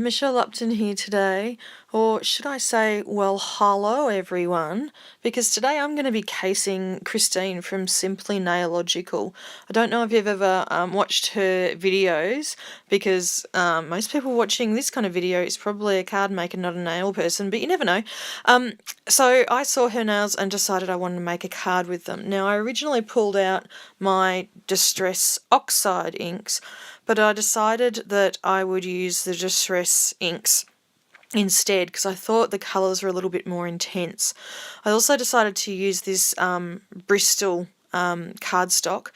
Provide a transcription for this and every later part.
Michelle Upton here today, or should I say, well, hello everyone, because today I'm going to be casing Christine from Simply Nailogical. I don't know if you've ever watched her videos, because most people watching this kind of video is probably a card maker, not a nail person, but you never know. So I saw her nails and decided I wanted to make a card with them. Now, I originally pulled out my Distress Oxide inks, but I decided that I would use the Distress inks instead because I thought the colours were a little bit more intense. I also decided to use this Bristol cardstock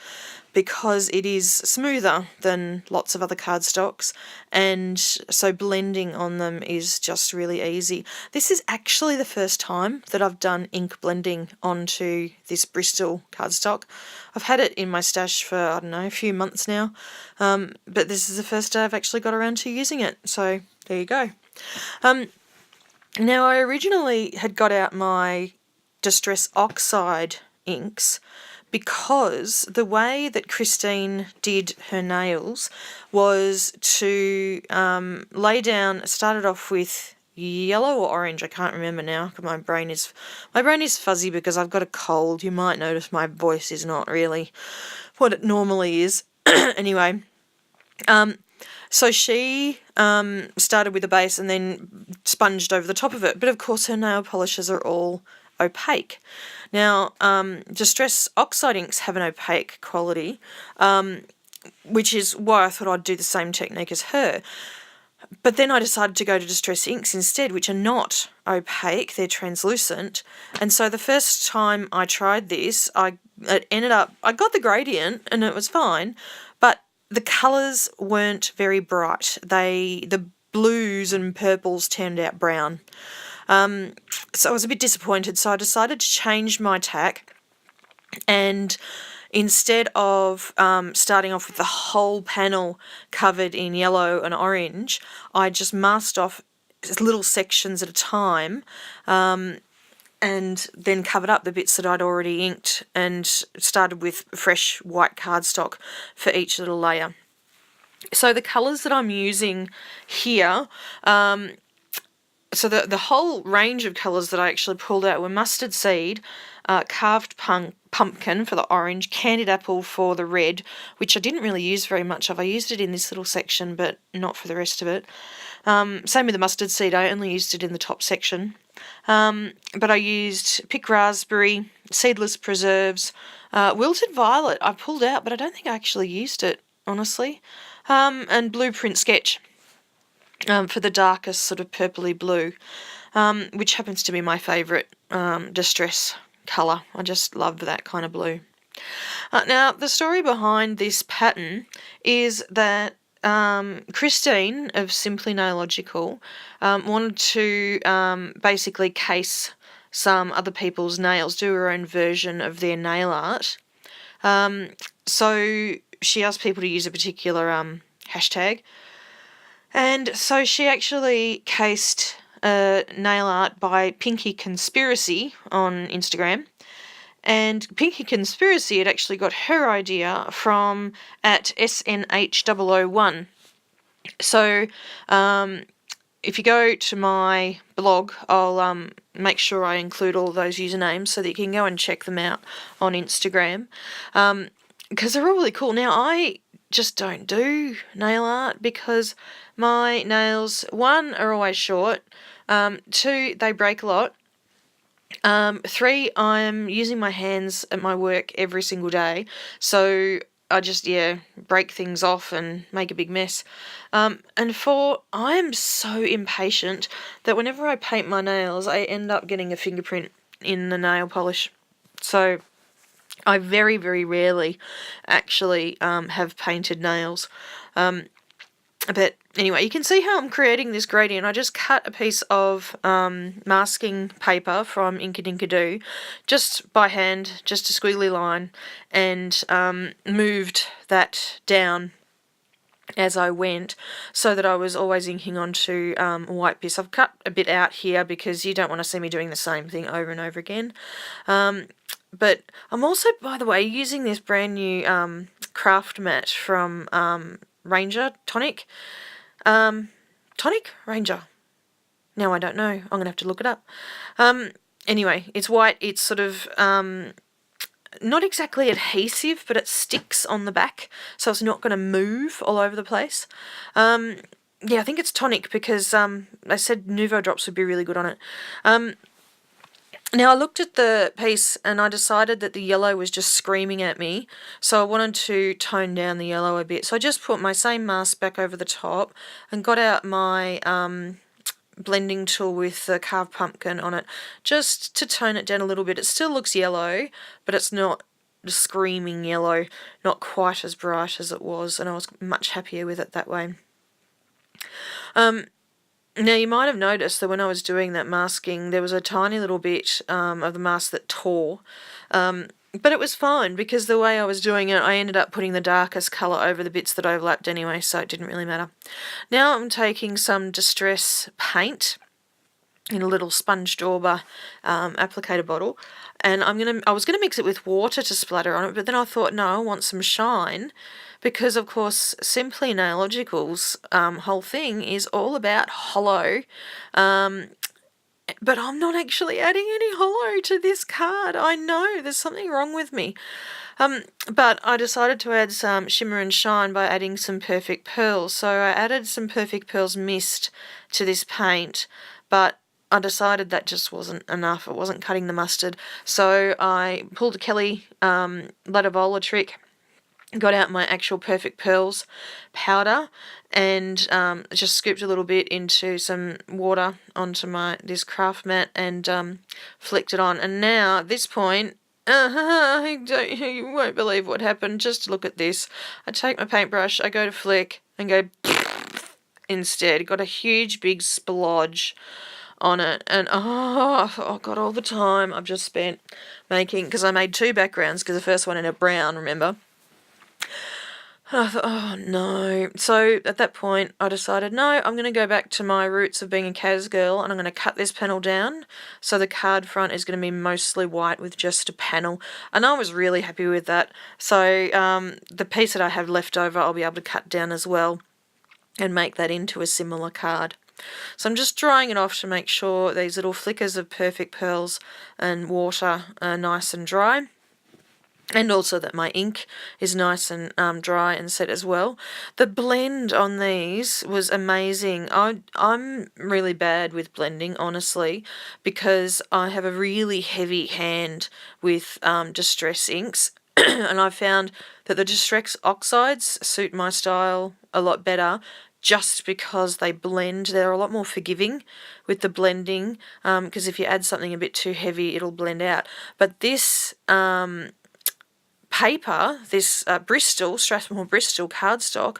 because it is smoother than lots of other cardstocks, and so blending on them is just really easy. This is actually the first time that I've done ink blending onto this Bristol cardstock. I've had it in my stash for, I don't know, a few months now, but this is the first day I've actually got around to using it, so there you go. Now, I originally had got out my Distress Oxide inks because the way that Christine did her nails was to lay down, started off with yellow or orange, I can't remember now. My brain is fuzzy because I've got a cold. You might notice my voice is not really what it normally is. Anyway, so she started with a base and then sponged over the top of it. But of course her nail polishes are all opaque. Now, Distress Oxide inks have an opaque quality, which is why I thought I'd do the same technique as her. But then I decided to go to Distress inks instead, which are not opaque, they're translucent. And so the first time I tried this, I got the gradient and it was fine, but the colours weren't very bright. The blues and purples turned out brown. So I was a bit disappointed, so I decided to change my tack, and instead of starting off with the whole panel covered in yellow and orange, I just masked off little sections at a time, and then covered up the bits that I'd already inked and started with fresh white cardstock for each little layer. So the colours that I'm using here, so the whole range of colours that I actually pulled out were Mustard Seed, Carved Pumpkin for the orange, Candied Apple for the red, which I didn't really use very much of. I used it in this little section, but not for the rest of it. Same with the Mustard Seed, I only used it in the top section. But I used Pick Raspberry, Seedless Preserves, Wilted Violet I pulled out, but I don't think I actually used it, honestly, and Blueprint Sketch. For the darkest sort of purpley blue, which happens to be my favourite distress colour. I just love that kind of blue. Now, the story behind this pattern is that Christine of Simply Nailogical wanted to basically case some other people's nails, do her own version of their nail art. So she asked people to use a particular hashtag. And so she actually cased nail art by Pinky Conspiracy on Instagram. And Pinky Conspiracy had actually got her idea from at SNH001. So if you go to my blog, I'll make sure I include all those usernames so that you can go and check them out on Instagram. Because they're all really cool. Now, I just don't do nail art because my nails, 1, are always short, 2, they break a lot, 3, I'm using my hands at my work every single day, so I just, break things off and make a big mess, and 4, I'm so impatient that whenever I paint my nails, I end up getting a fingerprint in the nail polish, so I very, very rarely actually have painted nails. But anyway, you can see how I'm creating this gradient. I just cut a piece of masking paper from Inkadinkado just by hand, just a squiggly line, and moved that down as I went so that I was always inking onto a white piece. I've cut a bit out here because you don't want to see me doing the same thing over and over again. But I'm also, by the way, using this brand new craft mat from Ranger Tonic. Tonic Ranger. Now I don't know. I'm going to have to look it up. Anyway, it's white. It's sort of not exactly adhesive, but it sticks on the back, so it's not going to move all over the place. Yeah, I think it's tonic because they said Nuvo drops would be really good on it. Now I looked at the piece and I decided that the yellow was just screaming at me, so I wanted to tone down the yellow a bit. So I just put my same mask back over the top and got out my blending tool with the carved pumpkin on it just to tone it down a little bit. It still looks yellow, but it's not the screaming yellow, not quite as bright as it was, and I was much happier with it that way. Now, you might have noticed that when I was doing that masking, there was a tiny little bit of the mask that tore. But it was fine because the way I was doing it, I ended up putting the darkest colour over the bits that overlapped anyway, so it didn't really matter. Now I'm taking some Distress paint in a little sponge dauber applicator bottle, and I was gonna mix it with water to splatter on it, but then I thought, no, I want some shine, because of course Simply Nailogical's whole thing is all about hollow, but I'm not actually adding any hollow to this card. I know there's something wrong with me. But I decided to add some shimmer and shine by adding some Perfect Pearls. So I added some Perfect Pearls mist to this paint, but I decided that just wasn't enough. It wasn't cutting the mustard. So I pulled a Kelly Latabola trick, got out my actual Perfect Pearls powder, and just scooped a little bit into some water onto this craft mat and flicked it on. And now at this point, you won't believe what happened. Just look at this. I take my paintbrush, I go to flick, and go instead. Got a huge big splodge on it, and oh god, all the time I've just spent making, because I made two backgrounds, because the first one in a brown, remember? I thought, oh no. So at that point I decided, no, I'm going to go back to my roots of being a Cas girl, and I'm going to cut this panel down so the card front is going to be mostly white with just a panel, and I was really happy with that. So the piece that I have left over I'll be able to cut down as well and make that into a similar card. So I'm just drying it off to make sure these little flickers of Perfect Pearls and water are nice and dry, and also that my ink is nice and dry and set as well. The blend on these was amazing. I'm really bad with blending, honestly, because I have a really heavy hand with Distress inks, and I found that the Distress oxides suit my style a lot better, just because they blend. They're a lot more forgiving with the blending, because if you add something a bit too heavy, it'll blend out. But this paper, this Bristol, Strathmore Bristol cardstock,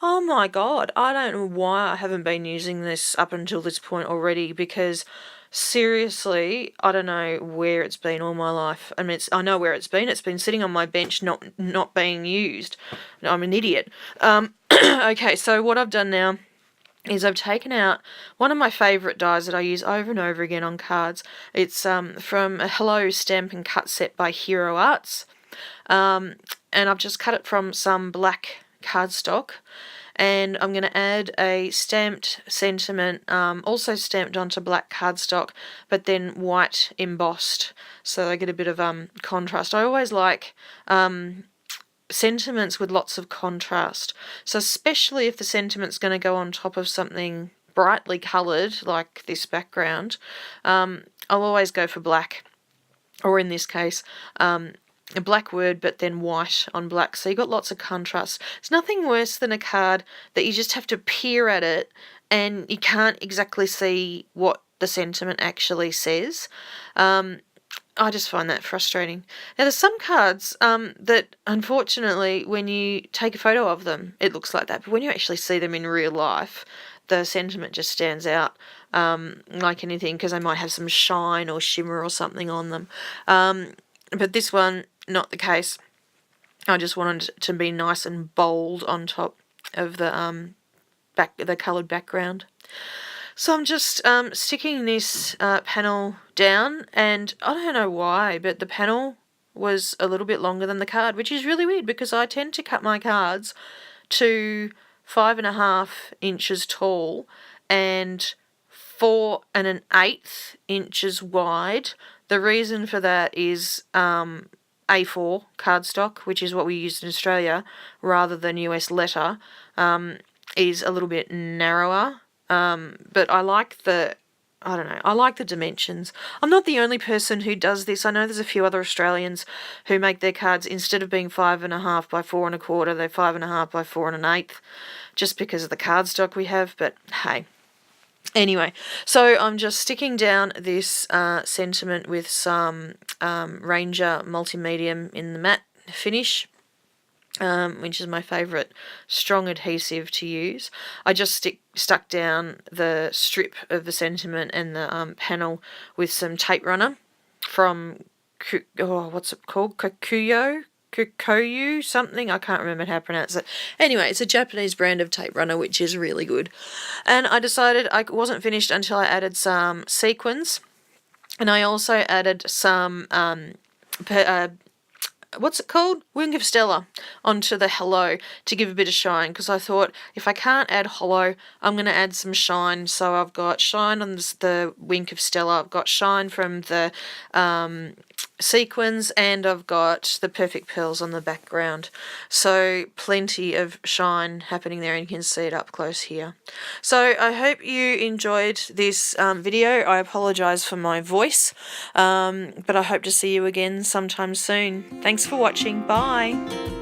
oh my god, I don't know why I haven't been using this up until this point already, because seriously, I don't know where it's been all my life. I mean, I know where it's been. It's been sitting on my bench, not being used. I'm an idiot. Okay, so what I've done now is I've taken out one of my favourite dies that I use over and over again on cards. It's from a Hello Stamp and Cut set by Hero Arts, and I've just cut it from some black cardstock, and I'm going to add a stamped sentiment, also stamped onto black cardstock, but then white embossed, so I get a bit of contrast. I always like sentiments with lots of contrast, so especially if the sentiment's going to go on top of something brightly coloured like this background, I'll always go for black, or in this case a black word but then white on black, so you got lots of contrast. It's nothing worse than a card that you just have to peer at it and you can't exactly see what the sentiment actually says. I just find that frustrating. Now, there's some cards that, unfortunately, when you take a photo of them, it looks like that. But when you actually see them in real life, the sentiment just stands out like anything, because they might have some shine or shimmer or something on them. But this one, not the case. I just wanted it to be nice and bold on top of the coloured background. So I'm just sticking this panel down, and I don't know why, but the panel was a little bit longer than the card, which is really weird because I tend to cut my cards to 5.5 inches tall, and 4 1/8 inches wide. The reason for that is A4 cardstock, which is what we use in Australia, rather than US letter, is a little bit narrower. But I like I like the dimensions. I'm not the only person who does this. I know there's a few other Australians who make their cards, instead of being 5 1/2 by 4 1/4, they're 5 1/2 by 4 1/8, just because of the cardstock we have, but hey. Anyway, so I'm just sticking down this sentiment with some Ranger Multimedium in the matte finish, which is my favourite strong adhesive to use. I just stuck down the strip of the sentiment and the panel with some tape runner from, what's it called? Kokuyo something, I can't remember how to pronounce it. Anyway, it's a Japanese brand of tape runner which is really good. And I decided I wasn't finished until I added some sequins, and I also added some what's it called? Wing of Stella onto the hello to give a bit of shine, because I thought if I can't add hollow, I'm going to add some shine. So I've got shine on the Wing of Stella, I've got shine from the sequins, and I've got the Perfect Pearls on the background. So plenty of shine happening there, and you can see it up close here. So I hope you enjoyed this video. I apologise for my voice, but I hope to see you again sometime soon. Thanks for watching. Bye.